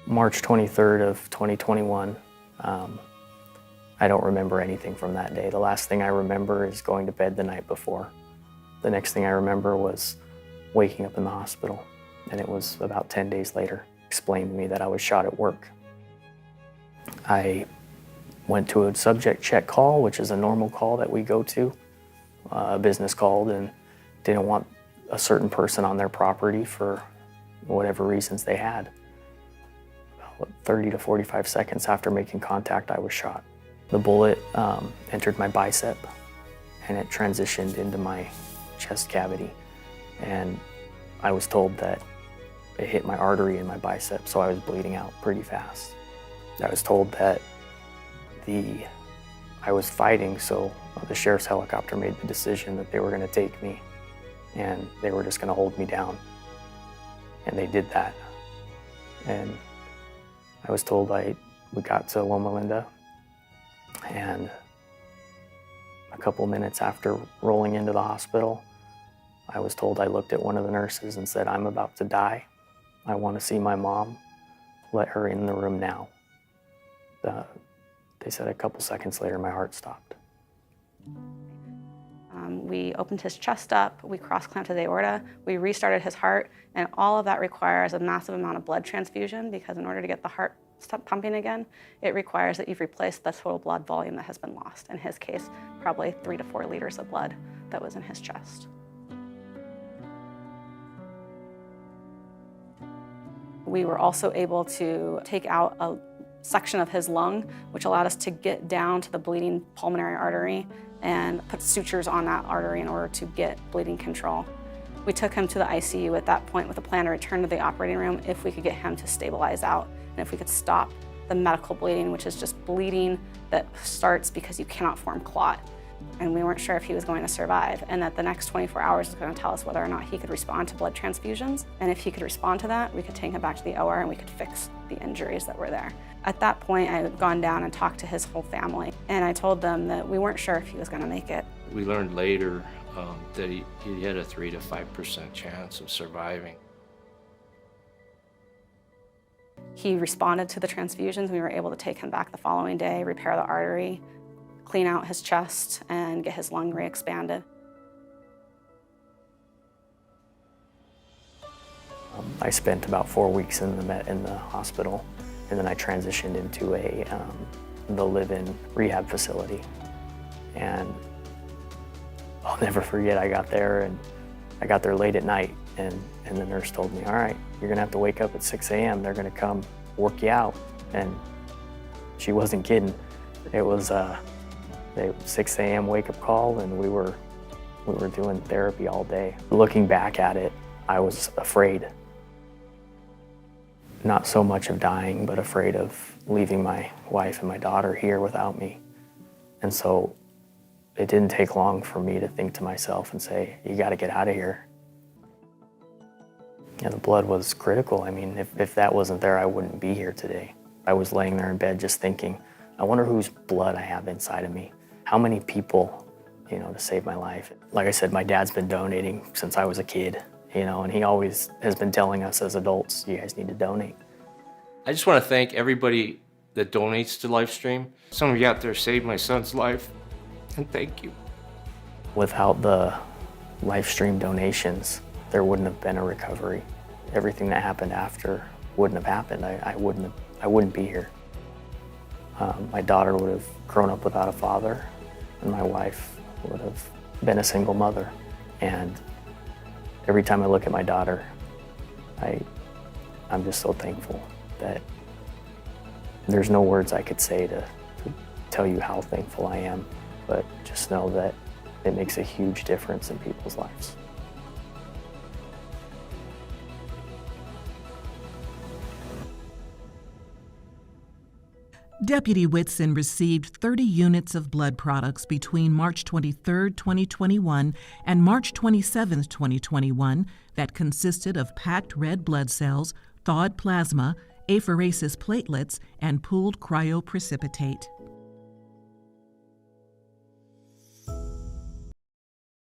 March 23rd of 2021. I don't remember anything from that day. The last thing I remember is going to bed the night before. The next thing I remember was waking up in the hospital, and it was about 10 days later. Explained to me that I was shot at work. I went to a subject check call, which is a normal call that we go to. A business called and didn't want a certain person on their property for whatever reasons they had. About 30 to 45 seconds after making contact, I was shot. The bullet entered my bicep, and it transitioned into my chest cavity. And I was told that it hit my artery in my bicep, so I was bleeding out pretty fast. I was told that I was fighting, so the sheriff's helicopter made the decision that they were going to take me, and they were just going to hold me down. And they did that. And I was told we got to Loma Linda, and a couple minutes after rolling into the hospital, I was told, I looked at one of the nurses and said, "I'm about to die. I want to see my mom. Let her in the room now." They said a couple seconds later, my heart stopped. We opened his chest up, we cross-clamped his aorta, we restarted his heart, and all of that requires a massive amount of blood transfusion, because in order to get the heart stop pumping again, it requires that you've replaced the total blood volume that has been lost. In his case, probably 3 to 4 liters of blood that was in his chest. We were also able to take out a section of his lung, which allowed us to get down to the bleeding pulmonary artery and put sutures on that artery in order to get bleeding control. We took him to the ICU at that point with a plan to return to the operating room if we could get him to stabilize out and if we could stop the medical bleeding, which is just bleeding that starts because you cannot form clot. And we weren't sure if he was going to survive, and that the next 24 hours was going to tell us whether or not he could respond to blood transfusions. And if he could respond to that, we could take him back to the OR and we could fix the injuries that were there. At that point, I had gone down and talked to his whole family, and I told them that we weren't sure if he was going to make it. We learned later that he had a 3 to 5% chance of surviving. He responded to the transfusions. We were able to take him back the following day, repair the artery, clean out his chest, and get his lung re-expanded. I spent about 4 weeks in the hospital, and then I transitioned into the live-in rehab facility. And I'll never forget, I got there late at night, and the nurse told me, "All right, you're gonna have to wake up at 6 a.m. They're gonna come work you out." And she wasn't kidding. It was 6 a.m. wake-up call, and we were doing therapy all day. Looking back at it, I was afraid. Not so much of dying, but afraid of leaving my wife and my daughter here without me. And so it didn't take long for me to think to myself and say, "You gotta get out of here." Yeah, the blood was critical. I mean, if that wasn't there, I wouldn't be here today. I was laying there in bed just thinking, I wonder whose blood I have inside of me. How many people, to save my life. Like I said, my dad's been donating since I was a kid, and he always has been telling us as adults, you guys need to donate. I just want to thank everybody that donates to Livestream. Some of you out there saved my son's life, and thank you. Without the Livestream donations, there wouldn't have been a recovery. Everything that happened after wouldn't have happened. I wouldn't be here. My daughter would have grown up without a father, and my wife would have been a single mother. And every time I look at my daughter, I'm just so thankful that there's no words I could say to tell you how thankful I am, but just know that it makes a huge difference in people's lives. Deputy Whitson received 30 units of blood products between March 23, 2021 and March 27, 2021 that consisted of packed red blood cells, thawed plasma, apheresis platelets, and pooled cryoprecipitate.